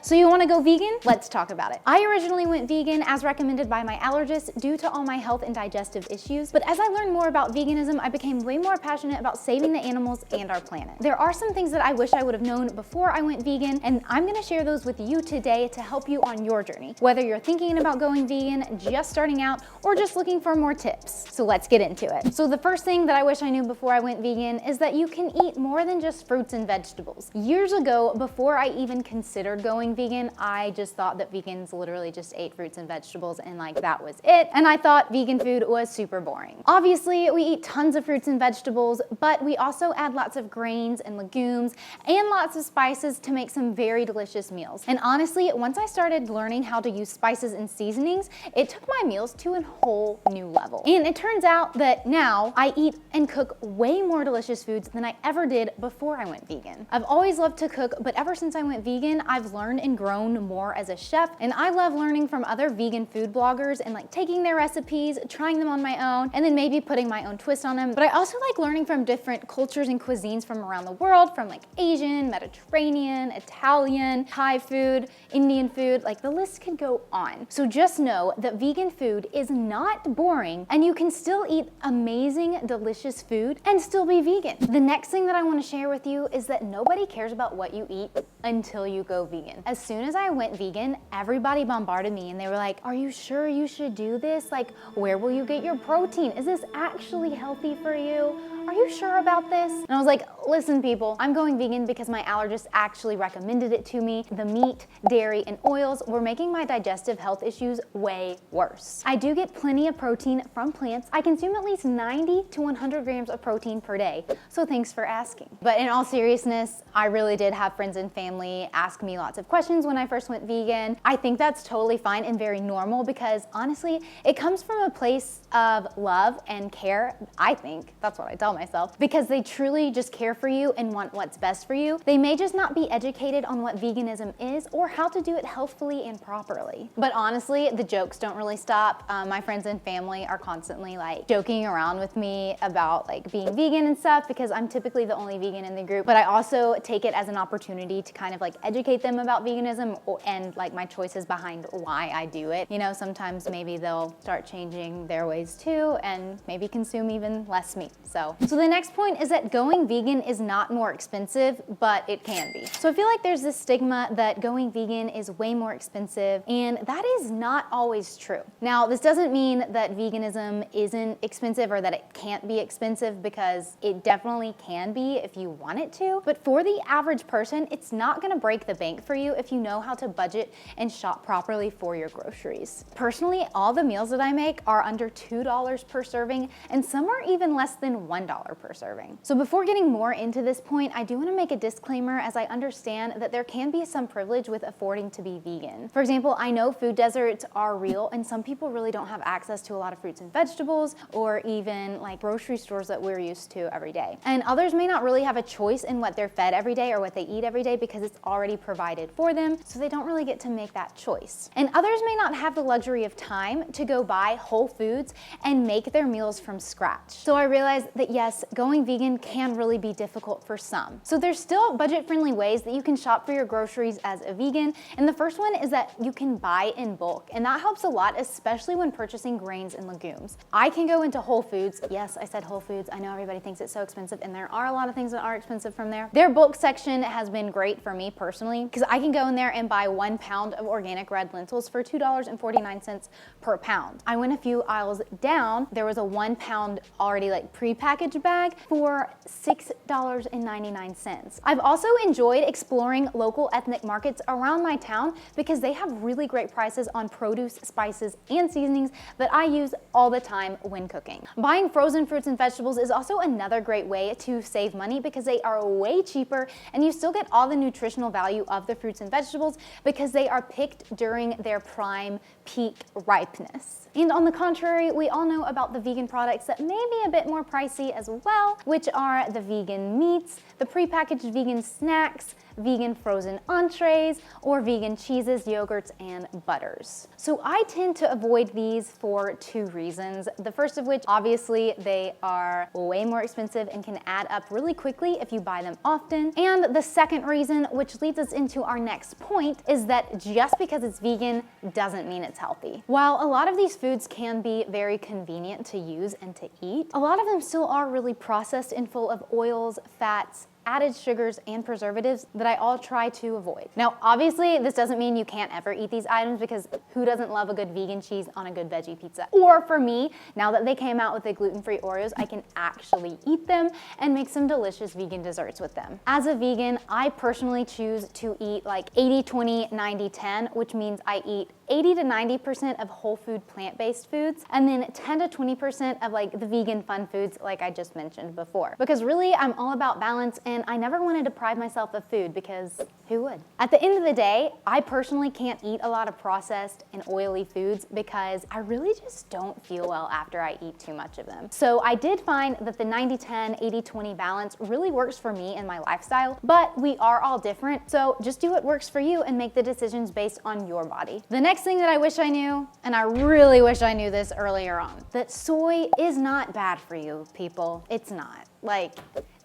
So you wanna go vegan? Let's talk about it. I originally went vegan as recommended by my allergist due to all my health and digestive issues, but as I learned more about veganism, I became way more passionate about saving the animals and our planet. There are some things that I wish I would have known before I went vegan, and I'm gonna share those with you today to help you on your journey, whether you're thinking about going vegan, just starting out, or just looking for more tips. So let's get into it. So the first thing that I wish I knew before I went vegan is that you can eat more than just fruits and vegetables. Years ago, before I even considered going vegan, I just thought that vegans literally just ate fruits and vegetables and like that was it. And I thought vegan food was super boring. Obviously, we eat tons of fruits and vegetables, but we also add lots of grains and legumes and lots of spices to make some very delicious meals. And honestly, once I started learning how to use spices and seasonings, it took my meals to a whole new level. And it turns out that now I eat and cook way more delicious foods than I ever did before I went vegan. I've always loved to cook, but ever since I went vegan, I've learned and grown more as a chef, and I love learning from other vegan food bloggers and like taking their recipes, trying them on my own, and then maybe putting my own twist on them. But I also like learning from different cultures and cuisines from around the world, from like Asian, Mediterranean, Italian, Thai food, Indian food, like the list could go on. So just know that vegan food is not boring, and you can still eat amazing, delicious food and still be vegan. The next thing that I want to share with you is that nobody cares about what you eat until you go vegan. As soon as I went vegan, everybody bombarded me and they were like, are you sure you should do this? Like, where will you get your protein? Is this actually healthy for you? Are you sure about this? And I was like, listen people, I'm going vegan because my allergist actually recommended it to me. The meat, dairy, and oils were making my digestive health issues way worse. I do get plenty of protein from plants. I consume at least 90 to 100 grams of protein per day, so thanks for asking. But in all seriousness, I really did have friends and family ask me lots of questions when I first went vegan. I think that's totally fine and very normal because honestly, it comes from a place of love and care. I think, that's what I tell myself, because they truly just care for you and want what's best for you. They may just not be educated on what veganism is or how to do it healthfully and properly. But honestly, the jokes don't really stop. My friends and family are constantly like joking around with me about like being vegan and stuff because I'm typically the only vegan in the group, but I also take it as an opportunity to kind of like educate them about veganism and like my choices behind why I do it. You know, sometimes maybe they'll start changing their ways too and maybe consume even less meat. So the next point is that going vegan is not more expensive, but it can be. So I feel like there's this stigma that going vegan is way more expensive, and that is not always true. Now, this doesn't mean that veganism isn't expensive or that it can't be expensive, because it definitely can be if you want it to, but for the average person, it's not gonna break the bank for you if you know how to budget and shop properly for your groceries. Personally, all the meals that I make are under $2 per serving, and some are even less than $1 per serving. So before getting more into this point, I do want to make a disclaimer, as I understand that there can be some privilege with affording to be vegan. For example, I know food deserts are real, and some people really don't have access to a lot of fruits and vegetables or even like grocery stores that we're used to every day. And others may not really have a choice in what they're fed every day or what they eat every day because it's already provided for them, so they don't really get to make that choice. And others may not have the luxury of time to go buy whole foods and make their meals from scratch. So I realized that yes, going vegan can really be difficult for some. So there's still budget-friendly ways that you can shop for your groceries as a vegan, and the first one is that you can buy in bulk, and that helps a lot, especially when purchasing grains and legumes. I can go into Whole Foods. Yes, I said Whole Foods. I know everybody thinks it's so expensive, and there are a lot of things that are expensive from there. Their bulk section has been great for me personally, because I can go in there and buy 1 pound of organic red lentils for $2.49 per pound. I went a few aisles down, there was a 1 pound already like pre-packaged bag for $6.99. I've also enjoyed exploring local ethnic markets around my town because they have really great prices on produce, spices, and seasonings that I use all the time when cooking. Buying frozen fruits and vegetables is also another great way to save money because they are way cheaper and you still get all the nutritional value of the fruits and vegetables because they are picked during their prime peak ripeness. And on the contrary, we all know about the vegan products that may be a bit more pricey as well, which are the vegan meats, the prepackaged vegan snacks, vegan frozen entrees, or vegan cheeses, yogurts, and butters. So I tend to avoid these for 2 reasons. The first of which, obviously, they are way more expensive and can add up really quickly if you buy them often. And the second reason, which leads us into our next point, is that just because it's vegan doesn't mean it's healthy. While a lot of these foods can be very convenient to use and to eat, a lot of them still are really processed and full of oils, fats, added sugars, and preservatives that I all try to avoid. Now, obviously, this doesn't mean you can't ever eat these items, because who doesn't love a good vegan cheese on a good veggie pizza? Or for me, now that they came out with the gluten-free Oreos, I can actually eat them and make some delicious vegan desserts with them. As a vegan, I personally choose to eat like 80-20, 90-10, which means I eat 80 to 90% of whole food plant-based foods, and then 10 to 20% of like the vegan fun foods like I just mentioned before. Because really, I'm all about balance, and I never want to deprive myself of food, because who would? At the end of the day, I personally can't eat a lot of processed and oily foods because I really just don't feel well after I eat too much of them. So I did find that the 90-10, 80-20 balance really works for me and my lifestyle, but we are all different, so just do what works for you and make the decisions based on your body. The next thing that I wish I knew, and I really wish I knew this earlier on, that soy is not bad for you, people. It's not. Like,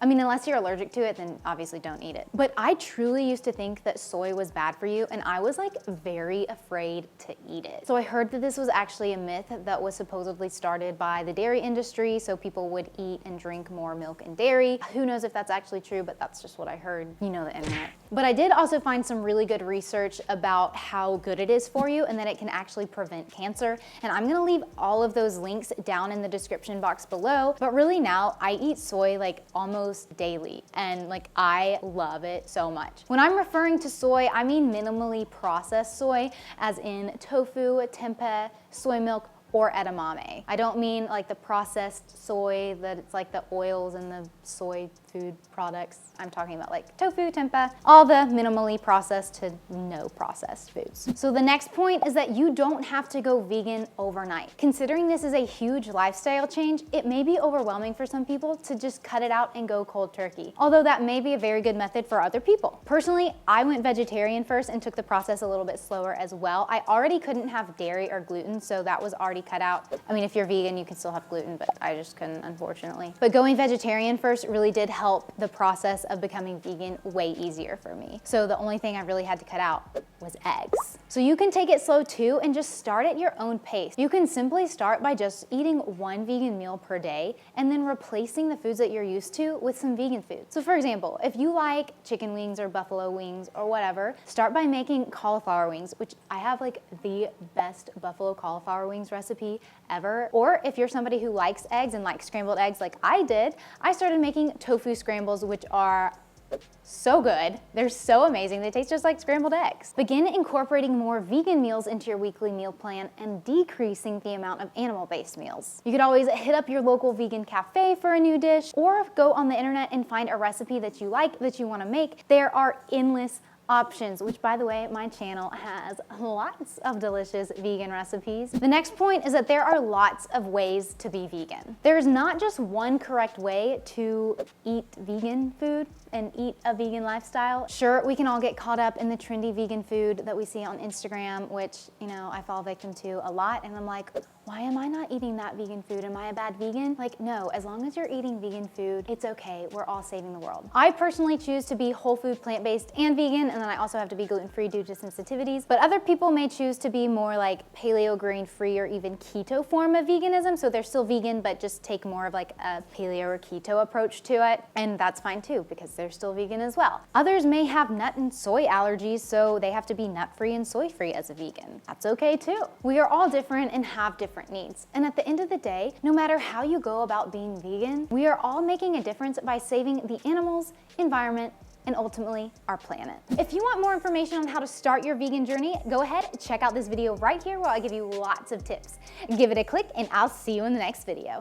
I mean, unless you're allergic to it, then obviously don't eat it. But I truly used to think that soy was bad for you, and I was like very afraid to eat it. So I heard that this was actually a myth that was supposedly started by the dairy industry, so people would eat and drink more milk and dairy. Who knows if that's actually true, but that's just what I heard. You know, the internet. But I did also find some really good research about how good it is for you and that it can actually prevent cancer. And I'm gonna leave all of those links down in the description box below. But really now, I eat soy like almost daily, and like I love it so much. When I'm referring to soy, I mean minimally processed soy, as in tofu, tempeh, soy milk, or edamame. I don't mean like the processed soy, that it's like the oils and the soy food products. I'm talking about like tofu, tempeh, all the minimally processed to no processed foods. So the next point is that you don't have to go vegan overnight. Considering this is a huge lifestyle change, it may be overwhelming for some people to just cut it out and go cold turkey, although that may be a very good method for other people. Personally, I went vegetarian first and took the process a little bit slower as well. I already couldn't have dairy or gluten, so that was already cut out. I mean, if you're vegan, you can still have gluten, but I just couldn't, unfortunately. But going vegetarian first really did help the process of becoming vegan way easier for me. So the only thing I really had to cut out was eggs. So you can take it slow too and just start at your own pace. You can simply start by just eating 1 vegan meal per day and then replacing the foods that you're used to with some vegan food. So for example, if you like chicken wings or buffalo wings or whatever, start by making cauliflower wings, which I have like the best buffalo cauliflower wings recipe ever. Or if you're somebody who likes eggs and likes scrambled eggs like I did, I started making tofu scrambles, which are so good. They're so amazing. They taste just like scrambled eggs. Begin incorporating more vegan meals into your weekly meal plan and decreasing the amount of animal-based meals. You could always hit up your local vegan cafe for a new dish, or go on the internet and find a recipe that you like, that you want to make. There are endless options, which by the way, my channel has lots of delicious vegan recipes. The next point is that there are lots of ways to be vegan. There's not just one correct way to eat vegan food and eat a vegan lifestyle. Sure, we can all get caught up in the trendy vegan food that we see on Instagram, which, you know, I fall victim to a lot, and I'm like, why am I not eating that vegan food? Am I a bad vegan? Like, no, as long as you're eating vegan food, it's okay. We're all saving the world. I personally choose to be whole food, plant-based, and vegan, and then I also have to be gluten-free due to sensitivities. But other people may choose to be more like paleo, grain-free, or even keto form of veganism. So they're still vegan, but just take more of like a paleo or keto approach to it. And that's fine too, because they're still vegan as well. Others may have nut and soy allergies, so they have to be nut-free and soy-free as a vegan. That's okay too. We are all different and have different needs. And at the end of the day, no matter how you go about being vegan, we are all making a difference by saving the animals, environment, and ultimately our planet. If you want more information on how to start your vegan journey, go ahead, check out this video right here where I give you lots of tips. Give it a click, and I'll see you in the next video.